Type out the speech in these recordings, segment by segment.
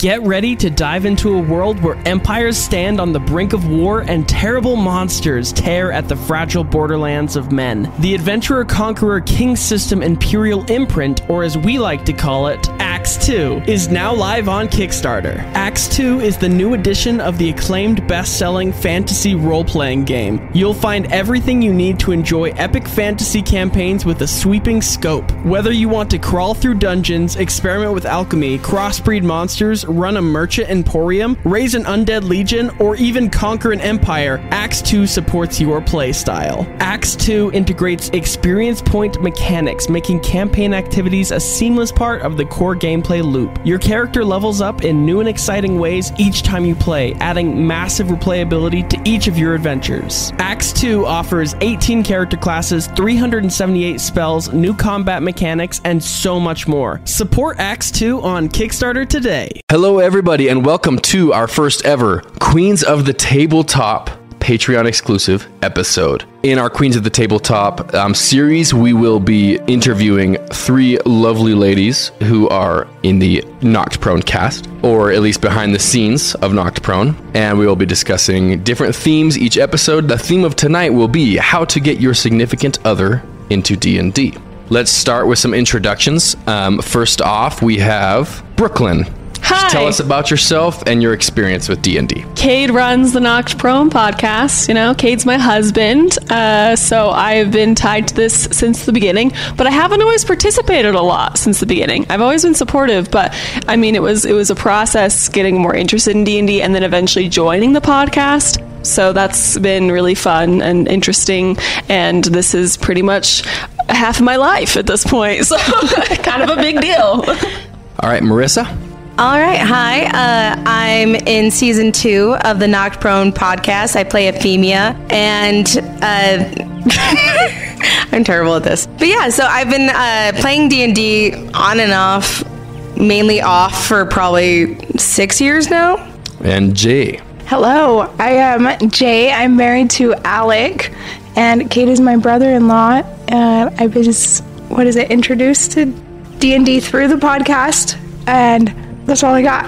Get ready to dive into a world where empires stand on the brink of war and terrible monsters tear at the fragile borderlands of men. The Adventurer Conqueror King System Imperial Imprint, or as we like to call it, Acts 2, is now live on Kickstarter. Acts 2 is the new edition of the acclaimed best-selling fantasy role-playing game. You'll find everything you need to enjoy epic fantasy campaigns with a sweeping scope. Whether you want to crawl through dungeons, experiment with alchemy, crossbreed monsters, run a merchant emporium, raise an undead legion, or even conquer an empire, Acts 2 supports your playstyle. Acts 2 integrates experience point mechanics, making campaign activities a seamless part of the core gameplay loop. Your character levels up in new and exciting ways each time you play, adding massive replayability to each of your adventures. Acts 2 offers 18 character classes, 378 spells, new combat mechanics, and so much more. Support Acts 2 on Kickstarter today. Hello everybody and welcome to our first ever Queens of the Tabletop Patreon exclusive episode. In our Queens of the Tabletop series, we will be interviewing three lovely ladies who are in the Knocked Prone cast, or at least behind the scenes of Knocked Prone, and we will be discussing different themes each episode. The theme of tonight will be how to get your significant other into D&D. Let's start with some introductions. First off, we have Brookelin. Hi. Tell us about yourself and your experience with D&D. Cade runs the Knocked Prone podcast. You know, Cade's my husband, so I've been tied to this since the beginning, but I haven't always participated a lot since the beginning. I've always been supportive, but I mean, it was a process getting more interested in D&D and then eventually joining the podcast. So that's been really fun and interesting, and this is pretty much half of my life at this point, so kind of a big deal. All right, Marrissa? All right, hi. I'm in season 2 of the Knocked Prone podcast. I play Euphemia, and I'm terrible at this. But yeah, so I've been playing D&D on and off, mainly off for probably 6 years now. And Jay. Hello, I am Jay. I'm married to Alec, and Kate is my brother-in-law. And I was, introduced to D&D through the podcast, and that's all I got.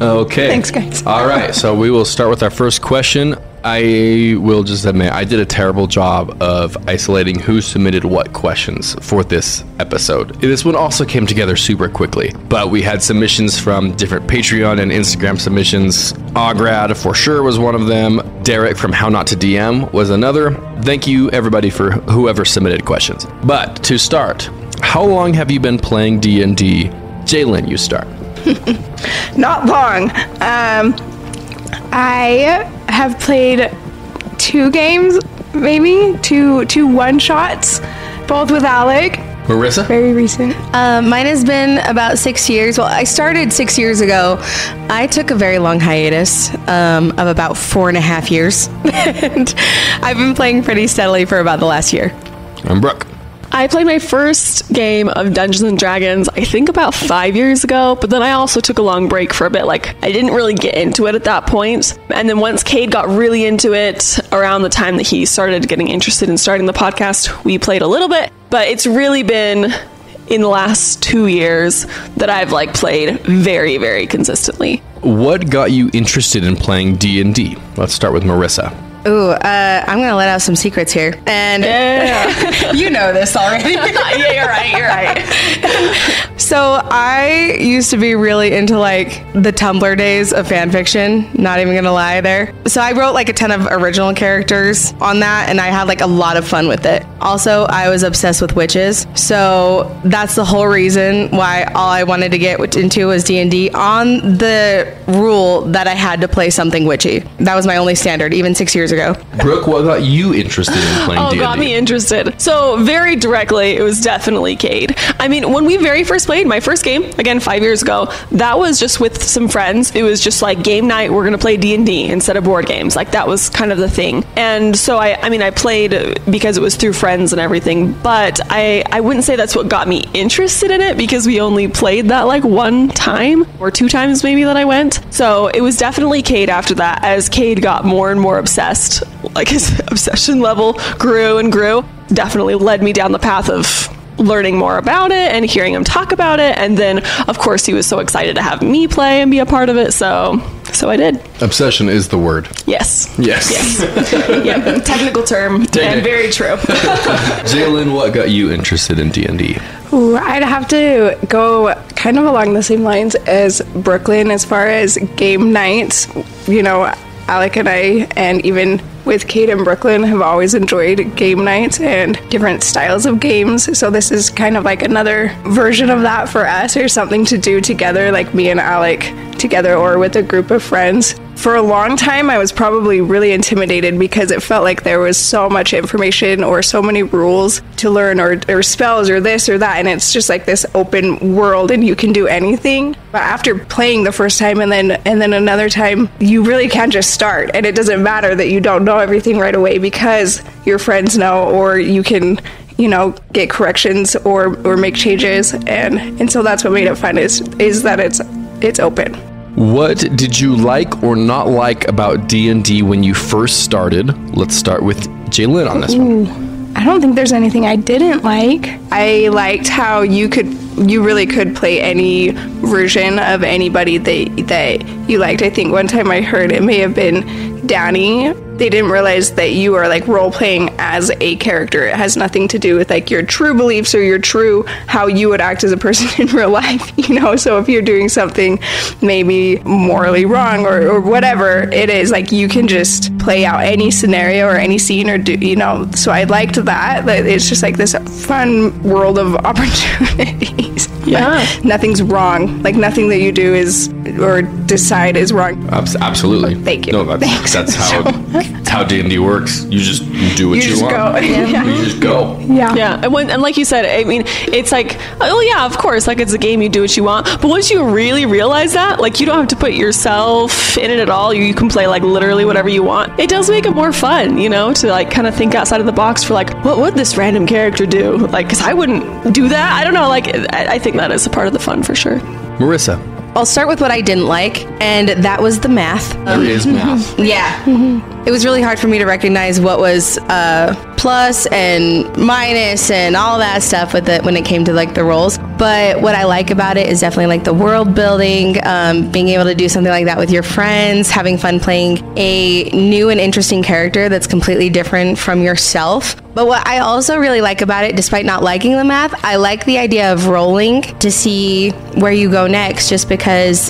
Okay. Thanks, guys. All right, so we will start with our first question. I will just admit, I did a terrible job of isolating who submitted what questions for this episode. This one also came together super quickly, but we had submissions from different Patreon and Instagram submissions. Ograd for sure was one of them. Derek from How Not to DM was another. Thank you everybody for whoever submitted questions. But to start, how long have you been playing D&D? Jalen, you start. Not long. I have played 2 games, maybe two one-shots, both with Alec. Marrissa? Very recent. Mine has been about 6 years. Well, I started 6 years ago. I took a very long hiatus of about 4.5 years. And I've been playing pretty steadily for about the last year. I'm Brooke. I played my first game of Dungeons & Dragons, I think about 5 years ago, but then I also took a long break for a bit. Like, I didn't really get into it at that point. And then once Cade got really into it, around the time that he started getting interested in starting the podcast, we played a little bit. But it's really been in the last 2 years that I've played very, very consistently. What got you interested in playing D&D? Let's start with Marrissa. Ooh, I'm going to let out some secrets here. And you know this already. Yeah, you're right. So I used to be really into the Tumblr days of fan fiction. Not even going to lie there. So I wrote a ton of original characters on that, and I had a lot of fun with it. Also, I was obsessed with witches. So that's the whole reason why all I wanted to get into was D&D on the rule that I had to play something witchy. That was my only standard, even 6 years ago. Brooke, what got you interested in playing D&D? Got me interested. So very directly, it was definitely Cade. I mean, when we very first played my first game, again, 5 years ago, that was just with some friends. It was just game night, we're going to play D&D instead of board games. That was kind of the thing. And so I played because it was through friends and everything, but I wouldn't say that's what got me interested in it, because we only played that one time or 2 times maybe that I went. So it was definitely Cade after that. As Cade got more and more obsessed, his obsession level grew and grew, definitely led me down the path of learning more about it and hearing him talk about it. And then, of course, he was so excited to have me play and be a part of it. So I did. Obsession is the word. Yes. Yes. Yeah, technical term. And very true. Jalen, what got you interested in D&D? Ooh, I'd have to go kind of along the same lines as Brookelin as far as game nights. You know, Alec and I, and even with Kate and Brookelin, have always enjoyed game nights and different styles of games. So this is kind of like another version of that for us, or something to do together, like me and Alec together or with a group of friends. For a long time, I was probably really intimidated because it felt like there was so much information or so many rules to learn, or spells or this or that. And it's just like this open world and you can do anything. But after playing the first time and then another time, you really can just start. And it doesn't matter that you don't know everything right away because your friends know, or you can, you know, get corrections or make changes. And so that's what made it fun is that it's open. What did you like or not like about D&D when you first started? Let's start with Jalen on this one. I don't think there's anything I didn't like. I liked how you really could play any version of anybody that you liked. I think one time I heard it may have been Danny. They didn't realize that you are like role playing as a character. It has nothing to do with like your true beliefs or your true how you would act as a person in real life, you know. So if you're doing something maybe morally wrong or whatever it is, like you can just play out any scenario or any scene or do, you know. So I liked that it's just like this fun world of opportunities. Yeah. Nothing's wrong. Like nothing that you do is or decide is wrong. Absolutely. Thank you. No, that's how D&D works. You just do what you want. Go. Yeah. You just go. Yeah. Yeah, and like you said, I mean, it's like, oh yeah, of course, like it's a game, you do what you want. But once you really realize that, like you don't have to put yourself in it at all. You can play like literally whatever you want. It does make it more fun, you know, to like kind of think outside of the box for like, what would this random character do? Like, because I wouldn't do that. I don't know. Like, I think that is a part of the fun for sure. Marrissa. I'll start with what I didn't like, and that was the math. There is math. Yeah. It was really hard for me to recognize what was plus and minus and all that stuff with it when it came to like the rolls. But what I like about it is definitely like the world building, being able to do something like that with your friends, having fun playing a new and interesting character that's completely different from yourself. But what I also really like about it, despite not liking the math, I like the idea of rolling to see where you go next, just because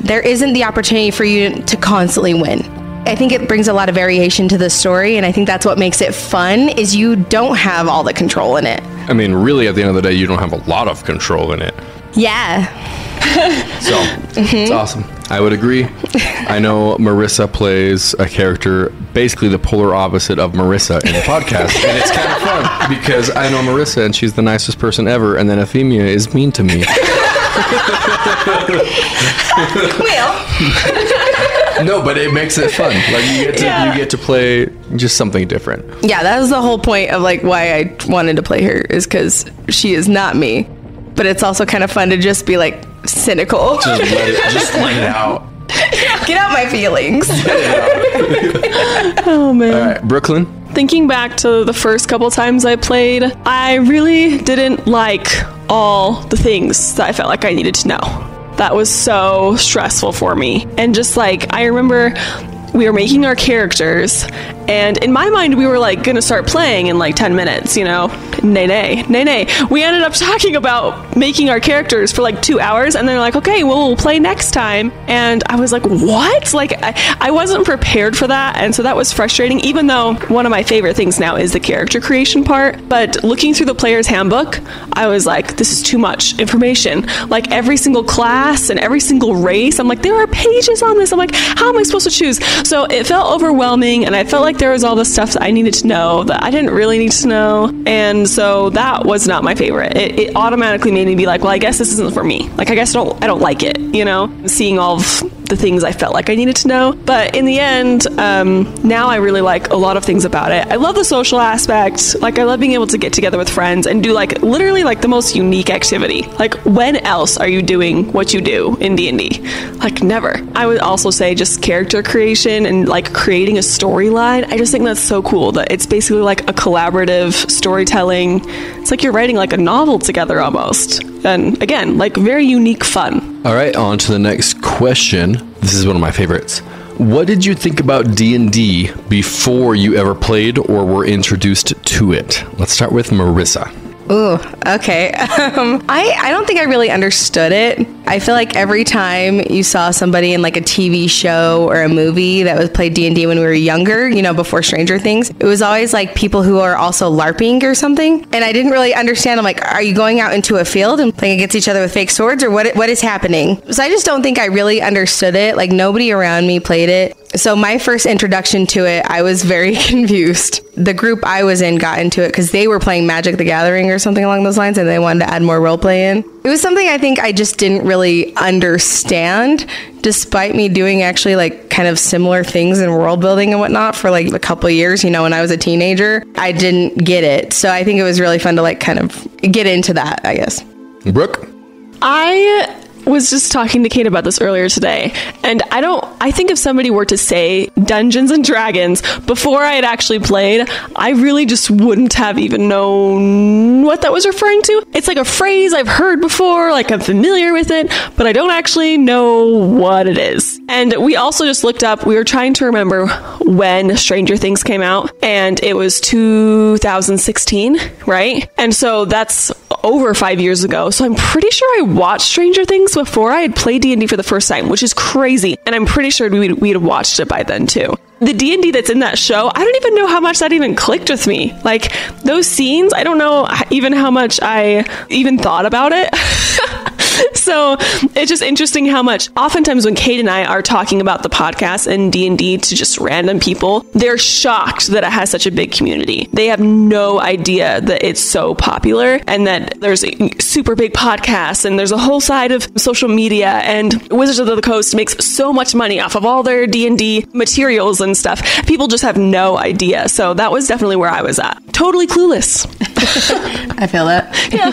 there isn't the opportunity for you to constantly win. I think it brings a lot of variation to the story, and I think that's what makes it fun, is you don't have all the control in it. I mean, really, at the end of the day, you don't have a lot of control in it. Yeah. So, it's awesome. I would agree. I know Marrissa plays a character basically the polar opposite of Marrissa in the podcast, and it's kind of fun because I know Marrissa and she's the nicest person ever, and then Euphemia is mean to me. No, but it makes it fun. Like you get to play just something different. Yeah, that was the whole point of like why I wanted to play her, is because she is not me. But it's also kind of fun to just be like cynical. Just let it out. Get out my feelings. Oh man. All right, Brookelin. Thinking back to the first couple times I played, I really didn't like all the things that I felt like I needed to know. That was so stressful for me. And just like, I remember we were making our characters, and in my mind, we were like gonna start playing in like 10 minutes, you know? Nay. We ended up talking about making our characters for like 2 hours, and they're like, okay, well, we'll play next time. And I was like, what? Like, I wasn't prepared for that, and so that was frustrating, even though one of my favorite things now is the character creation part. But looking through the player's handbook, I was like, this is too much information. Like, every single class and every single race, I'm like, there are pages on this. I'm like, how am I supposed to choose? So it felt overwhelming, and I felt like there was all the stuff that I needed to know that I didn't really need to know. And so that was not my favorite. It automatically made me be like, well, I guess this isn't for me. Like, I guess I don't like it, you know? Seeing all of the things I felt like I needed to know. But in the end, now I really like a lot of things about it. I love the social aspect. Like, I love being able to get together with friends and do like literally like the most unique activity. Like, when else are you doing what you do in D&D? Like, never. I would also say just character creation and like creating a storyline. I just think that's so cool that it's basically like a collaborative storytelling. It's like you're writing like a novel together almost. And again, like very unique fun. All right, on to the next question. This is one of my favorites. What did you think about D&D before you ever played or were introduced to it? Let's start with Marrissa. Ooh, okay. I don't think I really understood it. I feel like every time you saw somebody in like a TV show or a movie that was played D&D when we were younger, you know, before Stranger Things, it was always like people who are also LARPing or something. And I didn't really understand. I'm like, are you going out into a field and playing against each other with fake swords, or what is happening? So I just don't think I really understood it. Like, nobody around me played it. So my first introduction to it, I was very confused. The group I was in got into it because they were playing Magic the Gathering or something along those lines, and they wanted to add more role play in. It was something I think I just didn't really understand, despite me doing actually like kind of similar things in world building and whatnot for like a couple of years, you know, when I was a teenager. I didn't get it. So I think it was really fun to like kind of get into that, I guess. Brooke? I was just talking to Kate about this earlier today, and I think if somebody were to say Dungeons and Dragons before I had actually played, I really just wouldn't have even known what that was referring to. It's like a phrase I've heard before, like I'm familiar with it, but I don't actually know what it is. And we also just looked up, we were trying to remember when Stranger Things came out, and it was 2016, right? And so that's over 5 years ago. So I'm pretty sure I watched Stranger Things before I had played D&D for the first time, which is crazy. And I'm pretty sure we'd have watched it by then too. The D&D that's in that show, I don't even know how much that even clicked with me. Like, those scenes, I don't know even how much I even thought about it. So it's just interesting how much oftentimes when Kate and I are talking about the podcast and D&D to just random people, they're shocked that it has such a big community. They have no idea that it's so popular and that there's super big podcasts and there's a whole side of social media, and Wizards of the Coast makes so much money off of all their D&D materials and stuff. People just have no idea. So that was definitely where I was at. Totally clueless. I feel that. Yeah.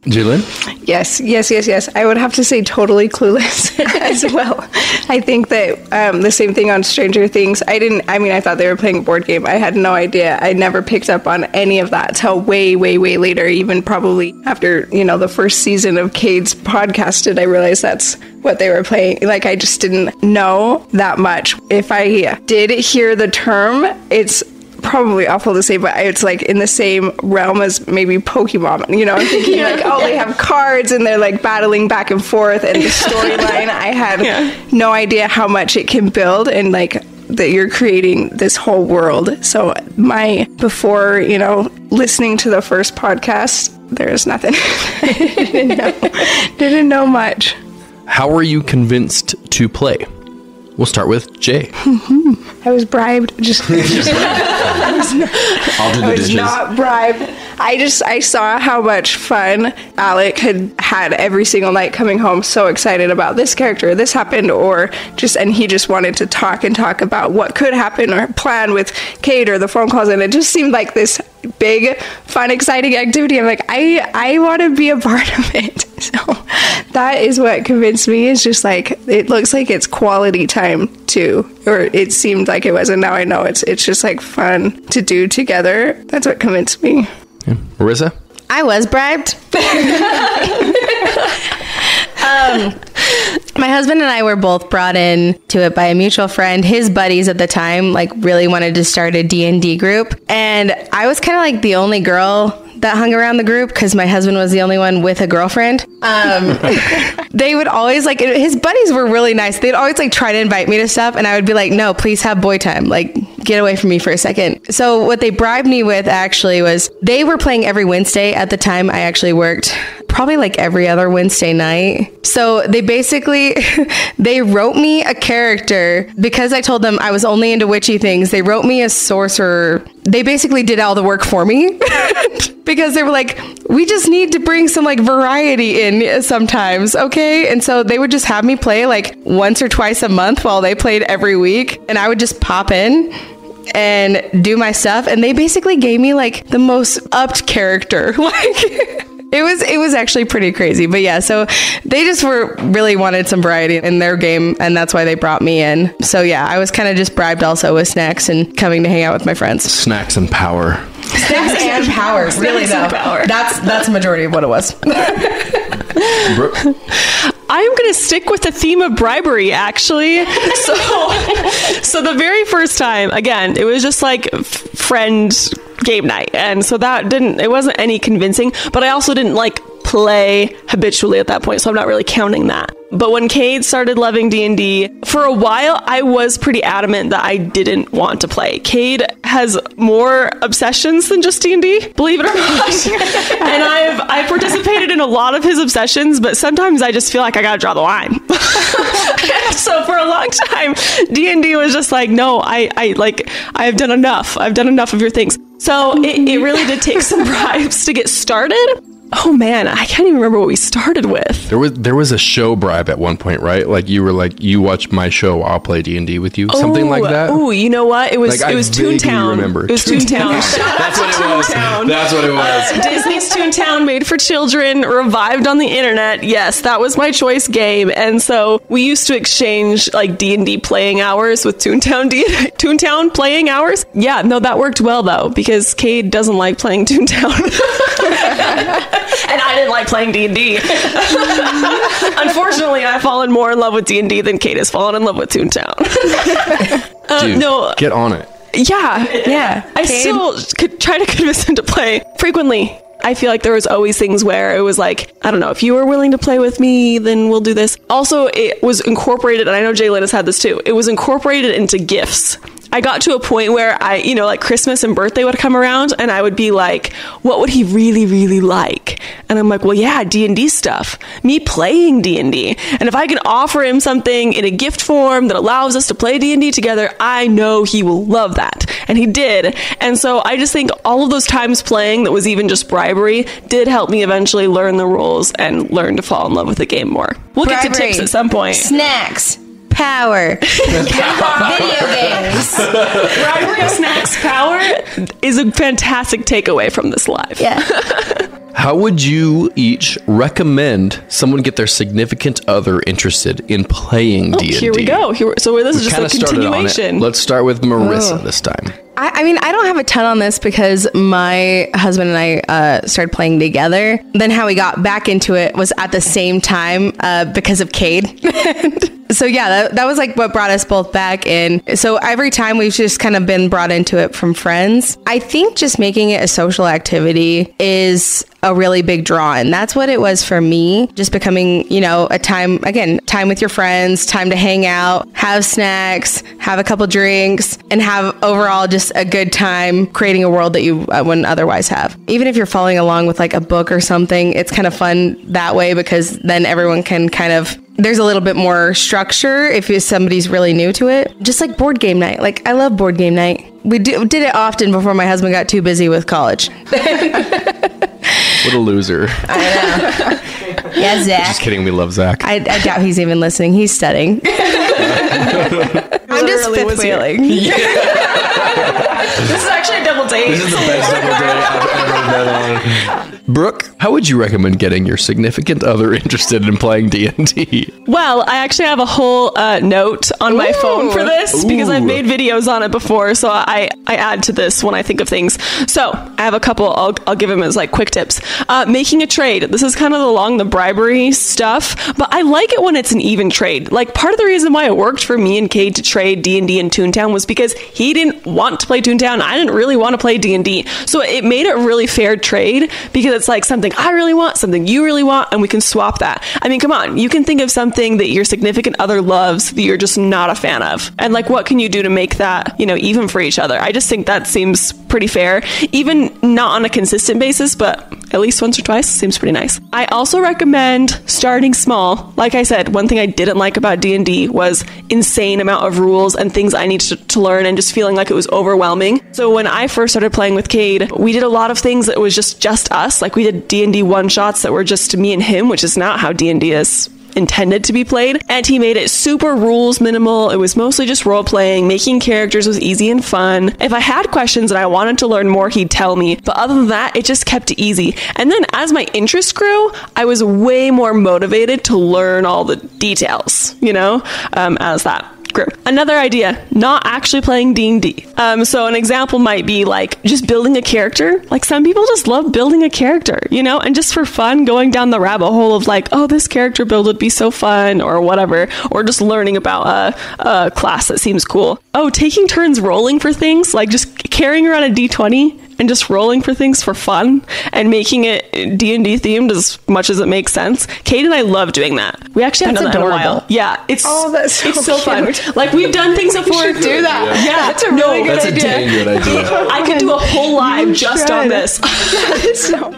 Jalen? Yes. I would have to say totally clueless as well. I think that the same thing on Stranger Things. I thought they were playing a board game. I had no idea. I never picked up on any of that till way, way, way later, even probably after, the first season of Cade's podcast did I realize that's what they were playing. Like, I just didn't know that much. If I did hear the term, it's probably awful to say, but it's like in the same realm as maybe Pokemon. I'm thinking they have cards and they're like battling back and forth, and the storyline, I had no idea how much it can build, and like that you're creating this whole world. So before, listening to the first podcast, there's nothing. Didn't know much. How were you convinced to play? We'll start with Jay. I was bribed. I was not bribed. I saw how much fun Alec had every single night coming home, so excited about this character, this happened, and he just wanted to talk about what could happen or plan with Kate or the phone calls, and it just seemed like this big, fun, exciting activity. I'm like, I want to be a part of it. So that is what convinced me. Is just like, it looks like it's quality time too, or it seemed like it was, and now I know it's just like fun to do together. That's what convinced me. Yeah. Marrissa? I was bribed. My husband and I were both brought in to it by a mutual friend. His buddies at the time really wanted to start a D&D group, and I was kind of like the only girl that hung around the group because my husband was the only one with a girlfriend. They would always his buddies were really nice. They'd always try to invite me to stuff, and I would be like, no, please have boy time. Get away from me for a second. So what they bribed me with actually was they were playing every Wednesday at the time I actually worked probably like every other Wednesday night. So they basically, they wrote me a character because I told them I was only into witchy things. They wrote me a sorcerer. They basically did all the work for me because they were like, we just need to bring some like variety in sometimes. Okay. And so they would just have me play like once or twice a month while they played every week. And I would just pop in and do my stuff. And they basically gave me like the most upped character. Like it was actually pretty crazy. But yeah, so they just really wanted some variety in their game. And that's why they brought me in. So yeah, I was kind of just bribed also with snacks and coming to hang out with my friends. Snacks and power. Snacks and power. Really though. That's the majority of what it was. Brooke? I'm going to stick with the theme of bribery, actually. So the very first time, again, it was just like friend game night. And so it wasn't any convincing, but I also didn't like play habitually at that point. So I'm not really counting that. But when Cade started loving D&D, for a while, I was pretty adamant that I didn't want to play. Cade has more obsessions than just D&D, believe it or not. And I've participated in a lot of his obsessions, but sometimes I just feel like I gotta draw the line. So for a long time, D&D was just like, no, I've done enough. I've done enough of your things. So it really did take some bribes to get started. Oh man, I can't even remember what we started with. There was a show bribe at one point, right? Like you were like, you watch my show, I'll play D&D with you. Something like that. Oh, you know what? It was Toontown. Remember. It was Toontown. That's what it was. That's what it was. Disney's Toontown, made for children, revived on the internet. Yes, that was my choice game. And so we used to exchange like D&D playing hours with Toontown playing hours. Yeah, no, that worked well though, because Cade doesn't like playing Toontown. And I didn't like playing D&D. Unfortunately, I've fallen more in love with D&D than Kate has fallen in love with Toontown. Dude, no, get on it. Yeah. I still could try to convince him to play frequently. I feel like there was always things where it was like, I don't know, if you were willing to play with me, then we'll do this. Also, it was incorporated, and I know Jalen has had this too, it was incorporated into gifts. I got to a point where like Christmas and birthday would come around and I would be like, what would he really, really like? And I'm like, well, yeah, D&D stuff. Me playing D&D. And if I can offer him something in a gift form that allows us to play D&D together, I know he will love that. And he did. And so I just think all of those times playing that was even just bribery did help me eventually learn the rules and learn to fall in love with the game more. We'll get to tips at some point. Snacks. Power. Video games. Bribery, snacks, power is a fantastic takeaway from this live. Yeah. How would you each recommend someone get their significant other interested in playing D&D? Here we go. So this is just a continuation. Let's start with Marrissa this time. I mean, I don't have a ton on this because my husband and I started playing together. Then how we got back into it was at the same time because of Cade. So yeah, that was like what brought us both back in. So every time we've just kind of been brought into it from friends. I think just making it a social activity is a really big draw. And that's what it was for me. Just becoming, a time with your friends, time to hang out, have snacks, have a couple drinks, and have overall just a good time creating a world that you wouldn't otherwise have. Even if you're following along with like a book or something, it's kind of fun that way because then everyone can there's a little bit more structure if somebody's really new to it. Just like board game night. Like, I love board game night. We did it often before my husband got too busy with college. What a loser. I know. Yeah, Zach. Just kidding. We love Zach. I doubt he's even listening. He's studying. I'm just fifth wheeling. This is actually a double date. This is the best double date I've ever been on. Brooke, how would you recommend getting your significant other interested in playing D&D? Well, I actually have a whole note on my phone for this because I've made videos on it before. So I add to this when I think of things. So I have a couple. I'll give them as like quick tips. Making a trade. This is kind of along the bribery stuff, but I like it when it's an even trade. Like part of the reason why I it worked for me and Cade to trade D&D and Toontown was because he didn't want to play Toontown. I didn't really want to play D&D. So it made it a really fair trade because it's like something I really want, something you really want, and we can swap that. I mean, come on, you can think of something that your significant other loves that you're just not a fan of. And like, what can you do to make that, even for each other? I just think that seems pretty fair, even not on a consistent basis, but at least once or twice seems pretty nice. I also recommend starting small. Like I said, one thing I didn't like about D&D was insane amount of rules and things I needed to learn and just feeling like it was overwhelming. So when I first started playing with Cade, we did a lot of things that was just us. Like we did D&D one-shots that were just me and him, which is not how D&D is intended to be played, and he made it super rules minimal. It was mostly just role playing. Making characters was easy and fun. If I had questions and I wanted to learn more, he'd tell me, but other than that, it just kept it easy. And then as my interest grew, I was way more motivated to learn all the details, as that grew. Another idea, not actually playing D&D. So an example might be like just building a character. Like some people just love building a character, and just for fun, going down the rabbit hole of like, oh, this character build would be so fun or whatever, or just learning about a class that seems cool. Oh, taking turns rolling for things, like just carrying around a D20 and just rolling for things for fun and making it D&D themed as much as it makes sense. Cade and I love doing that. We actually haven't done that in a while. Yeah, it's so fun. Like we've done things before. We should do that. Yeah, that's a really good idea. That's a dang good idea. I could do a whole live just on this.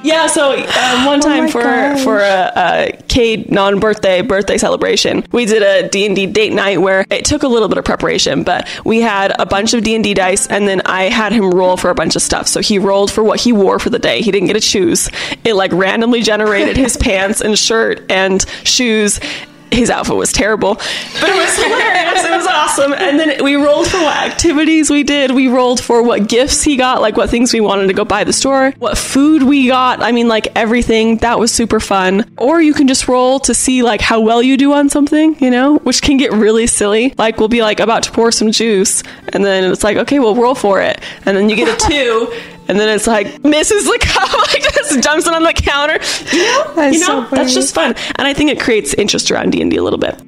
Yeah, so one time for a Cade birthday celebration, we did a D&D date night where it took a little bit of preparation, but we had a bunch of D&D dice, and then I had him roll for a bunch of stuff. So he rolled for what he wore for the day. He didn't get to choose. It like randomly generated his pants and shirt and shoes. His outfit was terrible, but it was hilarious. It was awesome. And then we rolled for what activities we did. We rolled for what gifts he got, like what things we wanted to go buy at the store, what food we got. I mean, like everything. That was super fun. Or you can just roll to see like how well you do on something, which can get really silly. Like we'll be like about to pour some juice, and then it's like, okay, we'll roll for it. And then you get a 2. And then it's like, misses the cup, like just dumps it on the counter. That's just fun. And I think it creates interest around D&D a little bit.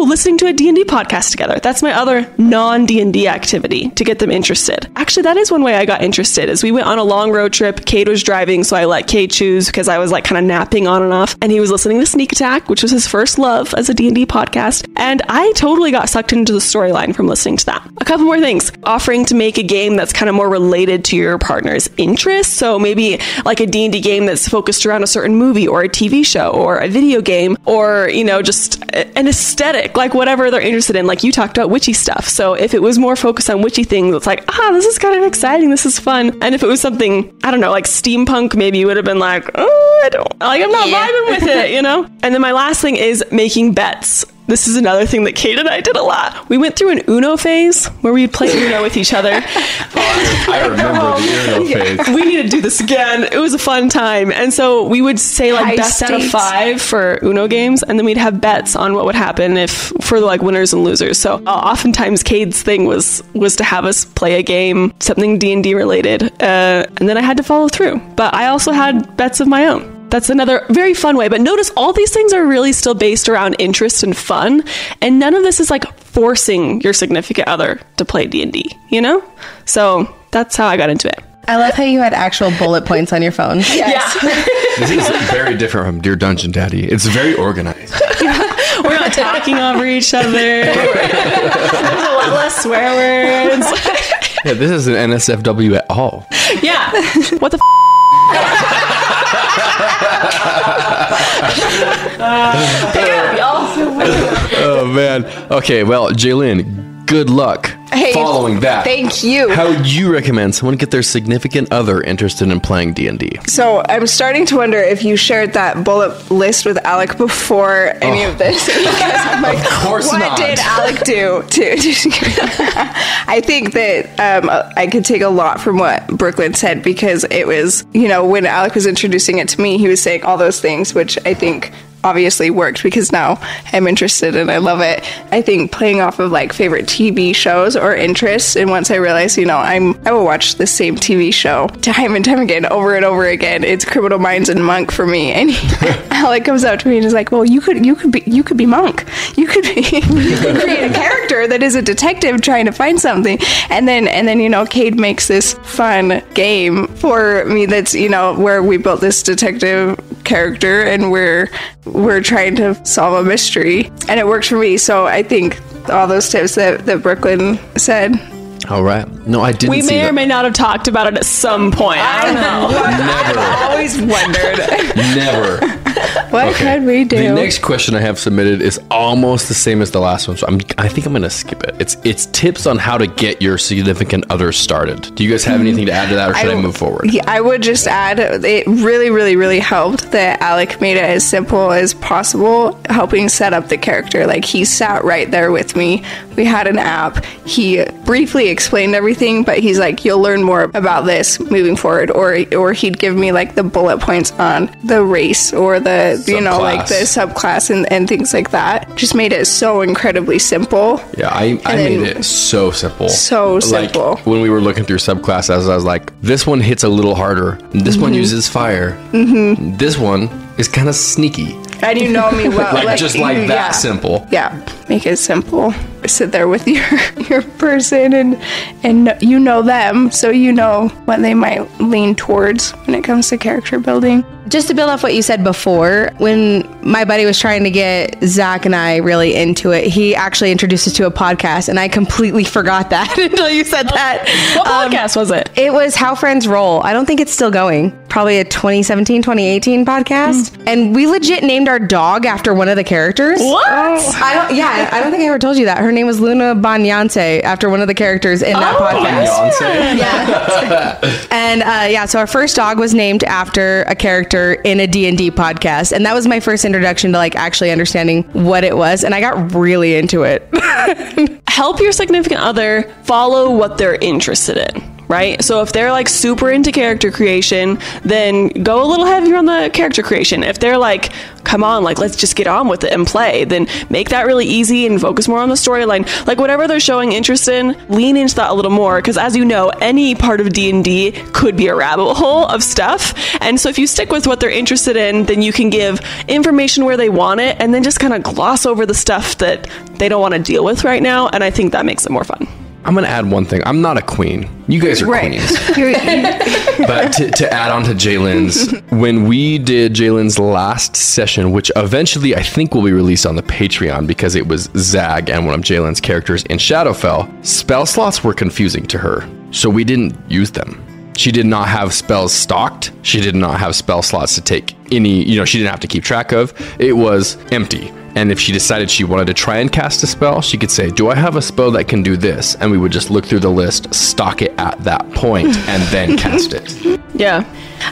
Listening to a D&D podcast together. That's my other non-D&D activity to get them interested. Actually, that is one way I got interested, is we went on a long road trip. Cade was driving, so I let Cade choose because I was like kind of napping on and off. And he was listening to Sneak Attack, which was his first love as a D&D podcast. And I totally got sucked into the storyline from listening to that. A couple more things. Offering to make a game that's kind of more related to your partner's interests. So maybe like a D&D game that's focused around a certain movie or a TV show or a video game, or, just an aesthetic, like whatever they're interested in. Like you talked about witchy stuff. So if it was more focused on witchy things, it's like, this is kind of exciting. This is fun. And if it was something, I don't know, like steampunk, maybe you would have been like, I'm not vibing with it, And then my last thing is making bets. This is another thing that Cade and I did a lot. We went through an Uno phase where we'd play Uno with each other. I remember the Uno phase. We need to do this again. It was a fun time. And so we would say like best out of 5 for Uno games, and then we'd have bets on what would happen for like winners and losers. So oftentimes Cade's thing was to have us play a game, something D&D related, and then I had to follow through. But I also had bets of my own. That's another very fun way. But notice all these things are really still based around interest and fun. And none of this is like forcing your significant other to play D&D, So that's how I got into it. I love how you had actual bullet points on your phone. Yes. Yeah. This is very different from Dear Dungeon Daddy. It's very organized. We're not talking over each other. There's a lot less swear words. Yeah, this isn't NSFW at all. Yeah. What the Oh man. Okay, well, Jaylin, good luck following that. Thank you. How would you recommend someone get their significant other interested in playing D&D? So I'm starting to wonder if you shared that bullet list with Alec before any of this. Because I'm like, of course what not. did Alec do? I think that I could take a lot from what Brookelin said, because it was, when Alec was introducing it to me, he was saying all those things, which I think obviously worked because now I'm interested and I love it. I think playing off of like favorite TV shows or interests, and once I realized, I will watch the same TV show time and time again, over and over again. It's Criminal Minds and Monk for me. And Alec comes up to me and is like, well, you could be Monk. You could create a character that is a detective trying to find something. And then Cade makes this fun game for me that's, where we built this detective character and we're trying to solve a mystery, and it works for me. So I think all those tips that Brookelin said. All right. No, I didn't. We see may that. or may not have talked about it at some point. I don't know. Never. I've always wondered. Never. What could we do? The next question I have submitted is almost the same as the last one, so I think I'm going to skip it. It's tips on how to get your significant other started. Do you guys have anything to add to that, or should I move forward? Yeah, I would just add, it really, really, really helped that Alec made it as simple as possible, helping set up the character. Like, he sat right there with me. We had an app. He briefly explained everything, but he's like, you'll learn more about this moving forward. Or he'd give me like the bullet points on the race or the, like the subclass and things like that. Just made it so incredibly simple. Yeah, I made it so simple. So simple. Like, when we were looking through subclasses, I was like, this one hits a little harder. This one uses fire. Mm-hmm. This one is kind of sneaky. And you know me well. that simple. Yeah, make it simple. Sit there with your person and you know them, so you know what they might lean towards when it comes to character building. Just to build off what you said before, when my buddy was trying to get Zach and I really into it, he actually introduced us to a podcast, and I completely forgot that until you said that. What podcast was it? It was How Friends Roll. I don't think it's still going. Probably a 2017, 2018 podcast. And we legit named our dog after one of the characters. What? I don't think I ever told you that. Her name was Luna Banyance, after one of the characters in that podcast. Yeah. And so our first dog was named after a character in a D&D podcast, and that was my first introduction to like actually understanding what it was, and I got really into it. Help your significant other follow what they're interested in. Right? So if they're like super into character creation, then go a little heavier on the character creation. If they're like, come on, like, let's just get on with it and play, then make that really easy and focus more on the storyline. Like, whatever they're showing interest in, lean into that a little more, because as you know, any part of D&D could be a rabbit hole of stuff. And so if you stick with what they're interested in, then you can give information where they want it, and then just kind of gloss over the stuff that they don't want to deal with right now. And I think that makes it more fun. I'm going to add one thing. I'm not a queen. You guys are queens. But to add on to Jalen's, when we did Jalen's last session, which eventually I think will be released on the Patreon because it was Zag and one of Jalen's characters in Shadowfell, spell slots were confusing to her. So we didn't use them. She did not have spells stocked. She did not have spell slots to take any, she didn't have to keep track of. It was empty. And if she decided she wanted to try and cast a spell, she could say, do I have a spell that can do this? And we would just look through the list, stock it at that point, and then cast it. Yeah.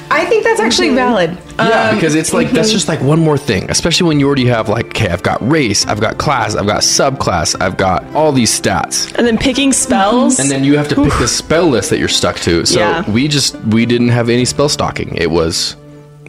I think that's actually valid. Yeah, because it's like, that's just like one more thing, especially when you already have like, okay, I've got race, I've got class, I've got subclass, I've got all these stats. And then picking spells. And then you have to pick the spell list that you're stuck to. So we didn't have any spell stocking. It was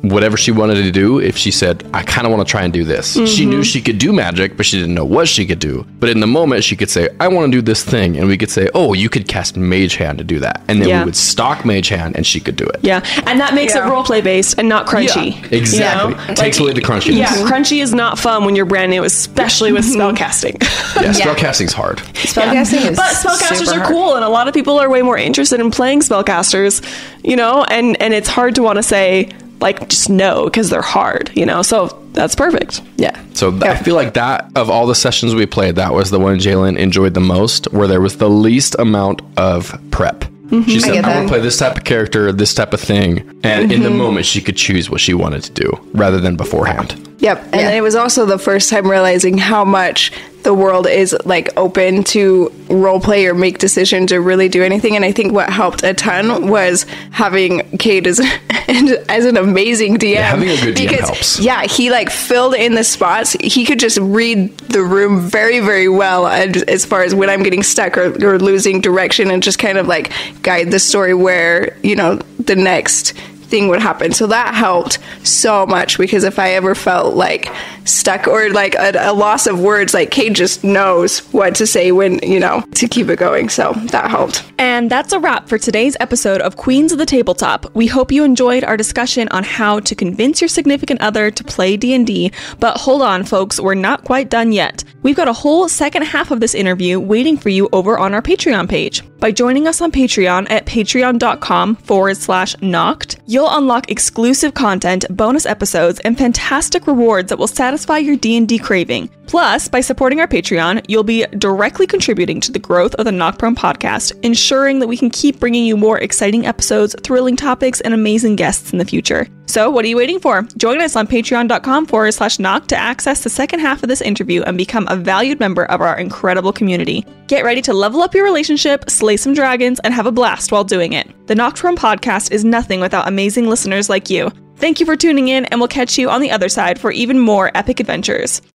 whatever she wanted to do. If she said, I kind of want to try and do this. She knew she could do magic, but she didn't know what she could do. But in the moment, she could say, I want to do this thing. And we could say, oh, you could cast Mage Hand to do that. And then we would stock Mage Hand and she could do it. Yeah. And that makes it roleplay based and not crunchy. Yeah, exactly. Takes away the crunchiness. Yeah, crunchy is not fun when you're brand new, especially with spellcasting. Spellcasting's hard. Spellcasting is But spellcasters are cool, and a lot of people are way more interested in playing spellcasters, and it's hard to want to say, like, just no, because they're hard, so that's perfect. Yeah. So I feel like that, of all the sessions we played, that was the one Jalen enjoyed the most, where there was the least amount of prep. She said, I want to play this type of character, this type of thing. And in the moment, she could choose what she wanted to do rather than beforehand. Yep. And it was also the first time realizing how much the world is like open to role play or make decisions or really do anything. And I think what helped a ton was having Cade as an amazing DM. Yeah, having a good DM helps. Yeah, he like filled in the spots. He could just read the room very, very well as far as when I'm getting stuck or losing direction, and just kind of like guide the story where, the next thing would happen. So that helped so much, because if I ever felt like stuck or like a loss of words, like Kate just knows what to say when, to keep it going. So that helped. And that's a wrap for today's episode of Queens of the Tabletop. We hope you enjoyed our discussion on how to convince your significant other to play D&D, but hold on folks, we're not quite done yet. We've got a whole second half of this interview waiting for you over on our Patreon page. By joining us on Patreon at patreon.com/knocked, you'll unlock exclusive content, bonus episodes, and fantastic rewards that will satisfy your D&D craving. Plus, by supporting our Patreon, you'll be directly contributing to the growth of the Knocked Prone podcast, ensuring that we can keep bringing you more exciting episodes, thrilling topics, and amazing guests in the future. So what are you waiting for? Join us on patreon.com/knocked to access the second half of this interview and become a valued member of our incredible community. Get ready to level up your relationship, slay some dragons, and have a blast while doing it. The Knocked Prone podcast is nothing without amazing listeners like you. Thank you for tuning in, and we'll catch you on the other side for even more epic adventures.